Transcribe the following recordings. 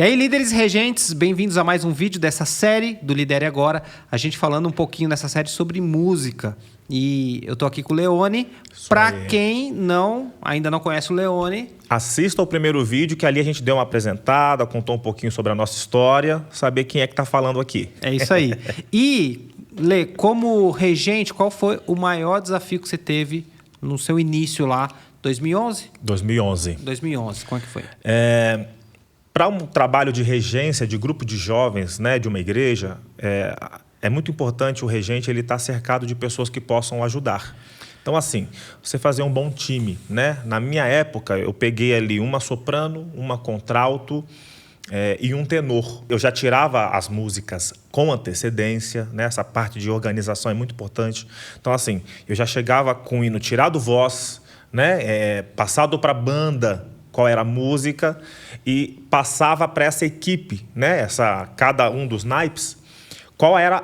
E aí, líderes e regentes, bem-vindos a mais um vídeo dessa série do Lidere Agora. A gente falando um pouquinho nessa série sobre música. E eu tô aqui com o Leone. Para quem ainda não conhece o Leone, assista ao primeiro vídeo, que ali a gente deu uma apresentada, contou um pouquinho sobre a nossa história, saber quem é que tá falando aqui. É isso aí. E, Lê, como regente, qual foi o maior desafio que você teve no seu início lá, 2011? 2011. 2011, como é que foi? Para um trabalho de regência, de grupo de jovens, né, de uma igreja, é muito importante o regente ele estar cercado de pessoas que possam ajudar. Então, assim, você fazer um bom time, né? Na minha época, eu peguei ali uma soprano, uma contralto e um tenor. Eu já tirava as músicas com antecedência, né? Essa parte de organização é muito importante. Então, assim, eu já chegava com o hino tirado voz, né? Passado para a banda qual era a música e passava para essa equipe, né? Cada um dos naipes, qual era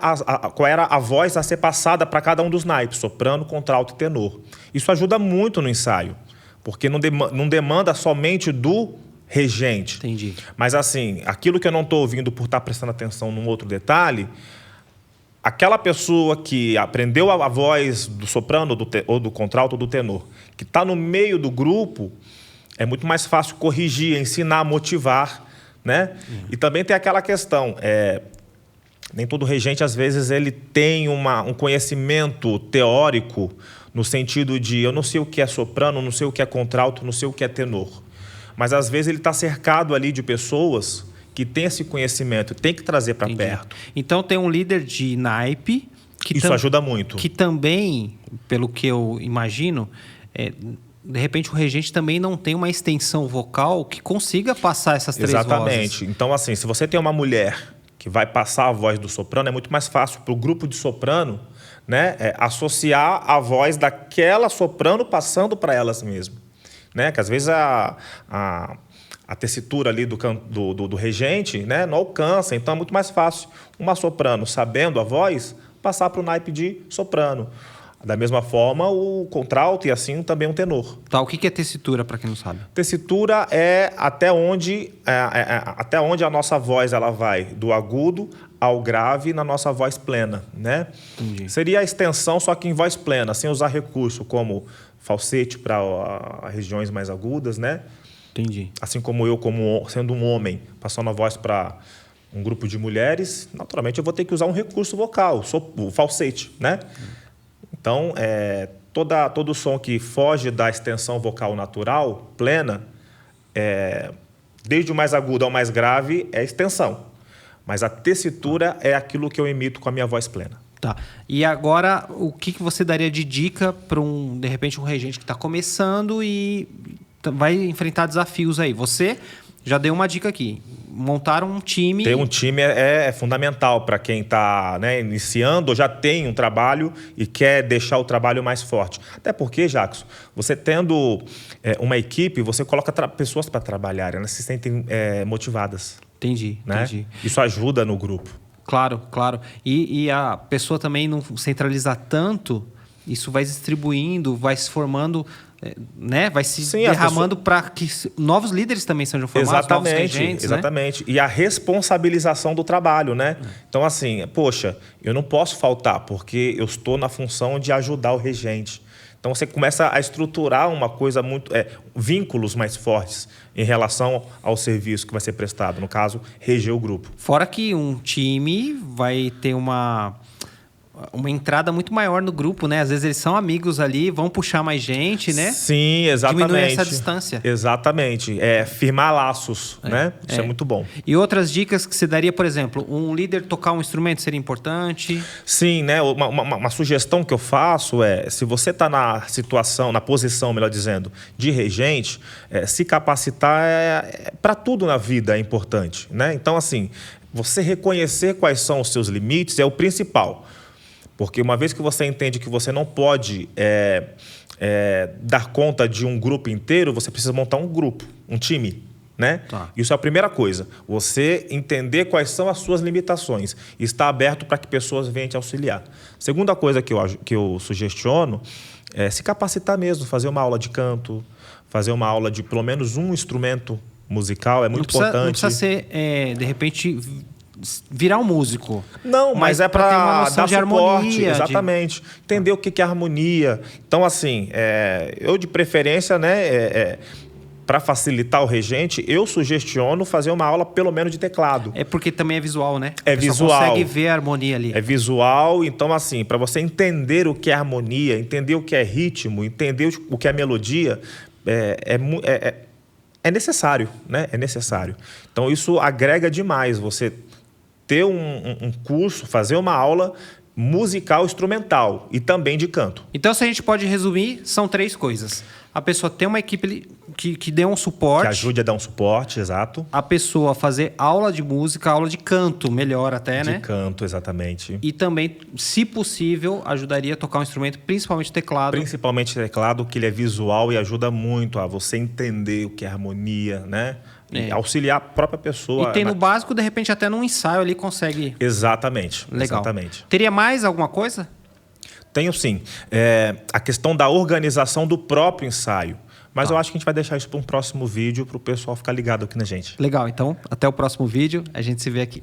a voz a ser passada para cada um dos naipes, soprano, contralto e tenor. Isso ajuda muito no ensaio, porque não demanda somente do regente. Entendi. Mas assim, aquilo que eu não estou ouvindo por estar prestando atenção num outro detalhe, aquela pessoa que aprendeu a voz do soprano ou do contralto ou do tenor, que está no meio do grupo, é muito mais fácil corrigir, ensinar, motivar, né? E também tem aquela questão, nem todo regente, às vezes, ele tem um conhecimento teórico no sentido de eu não sei o que é soprano, não sei o que é contralto, não sei o que é tenor. Mas, às vezes, ele está cercado ali de pessoas que têm esse conhecimento, tem que trazer para perto. Então, tem um líder de naipe... Isso ajuda muito. Que também, pelo que eu imagino... de repente, o regente também não tem uma extensão vocal que consiga passar essas três vozes. Exatamente. Então, assim, se você tem uma mulher que vai passar a voz do soprano, é muito mais fácil para o grupo de soprano, né, associar a voz daquela soprano passando para elas mesmas. Né? Que às vezes a tessitura ali do regente, né, não alcança. Então, é muito mais fácil uma soprano, sabendo a voz, passar para o naipe de soprano. Da mesma forma, o contralto e assim também um tenor. Tá, o que é tessitura, para quem não sabe? Tessitura é até onde a nossa voz ela vai do agudo ao grave na nossa voz plena, né? Entendi. Seria a extensão, só que em voz plena, sem usar recurso como falsete para regiões mais agudas, né? Entendi. Assim como eu, sendo um homem, passando a voz para um grupo de mulheres, naturalmente eu vou ter que usar um recurso vocal, o falsete, né? Então, todo som que foge da extensão vocal natural, plena, desde o mais agudo ao mais grave, é extensão. Mas a tessitura é aquilo que eu emito com a minha voz plena. Tá. E agora, o que você daria de dica para, de repente, um regente que está começando e vai enfrentar desafios aí? Você já deu uma dica aqui. Montar um time... Ter um time é fundamental para quem está, né, iniciando ou já tem um trabalho e quer deixar o trabalho mais forte. Até porque, Jackson, você tendo uma equipe, você coloca pessoas para trabalhar, elas se sentem motivadas. Entendi, né? Entendi. Isso ajuda no grupo. Claro, claro. E a pessoa também não centralizar tanto, isso vai distribuindo, vai se formando... né? Vai se derramando para que novos líderes também sejam formados, novos regentes. Exatamente. Né? E a responsabilização do trabalho, né? Então, assim, poxa, eu não posso faltar, porque eu estou na função de ajudar o regente. Então, você começa a estruturar uma coisa muito... vínculos mais fortes em relação ao serviço que vai ser prestado. No caso, reger o grupo. Fora que um time vai ter uma entrada muito maior no grupo, né? Às vezes eles são amigos ali, vão puxar mais gente, né? Sim, exatamente. Diminuir essa distância. Exatamente. Firmar laços, né? Isso é muito bom. E outras dicas que você daria, por exemplo, um líder tocar um instrumento seria importante? Sim, né? Uma sugestão que eu faço se você está na posição, melhor dizendo, de regente, se capacitar para tudo na vida é importante, né? Então, assim, você reconhecer quais são os seus limites é o principal. Porque uma vez que você entende que você não pode dar conta de um grupo inteiro, você precisa montar um grupo, um time, né? Tá. Isso é a primeira coisa. Você entender quais são as suas limitações e estar aberto para que pessoas venham te auxiliar. Segunda coisa que eu sugestiono é se capacitar mesmo, fazer uma aula de canto, fazer uma aula de pelo menos um instrumento, musical é muito importante. Não precisa ser, de repente, virar um músico. Não, mas é para dar suporte. Harmonia, exatamente. Entender o que é harmonia. Então, assim, eu de preferência, né, para facilitar o regente, eu sugestiono fazer uma aula pelo menos de teclado. É porque também é visual, né? É visual. Você consegue ver a harmonia ali. É visual, então assim, para você entender o que é harmonia, entender o que é ritmo, entender o que é melodia, é necessário, né? É necessário. Então isso agrega demais você ter um curso, fazer uma aula musical instrumental e também de canto. Então, se a gente pode resumir, são 3 coisas. A pessoa ter uma equipe que dê um suporte. Que ajude a dar um suporte, exato. A pessoa fazer aula de música, aula de canto, melhor até, né? De canto, exatamente. E também, se possível, ajudaria a tocar um instrumento, principalmente teclado. Principalmente teclado, que ele é visual e ajuda muito a você entender o que é harmonia, né? E auxiliar a própria pessoa. E tem no básico, de repente, até num ensaio ali consegue... Exatamente. Legal. Exatamente. Teria mais alguma coisa? Tenho sim. A questão da organização do próprio ensaio. Mas eu acho que a gente vai deixar isso para um próximo vídeo para o pessoal ficar ligado aqui na gente. Legal. Então, até o próximo vídeo. A gente se vê aqui.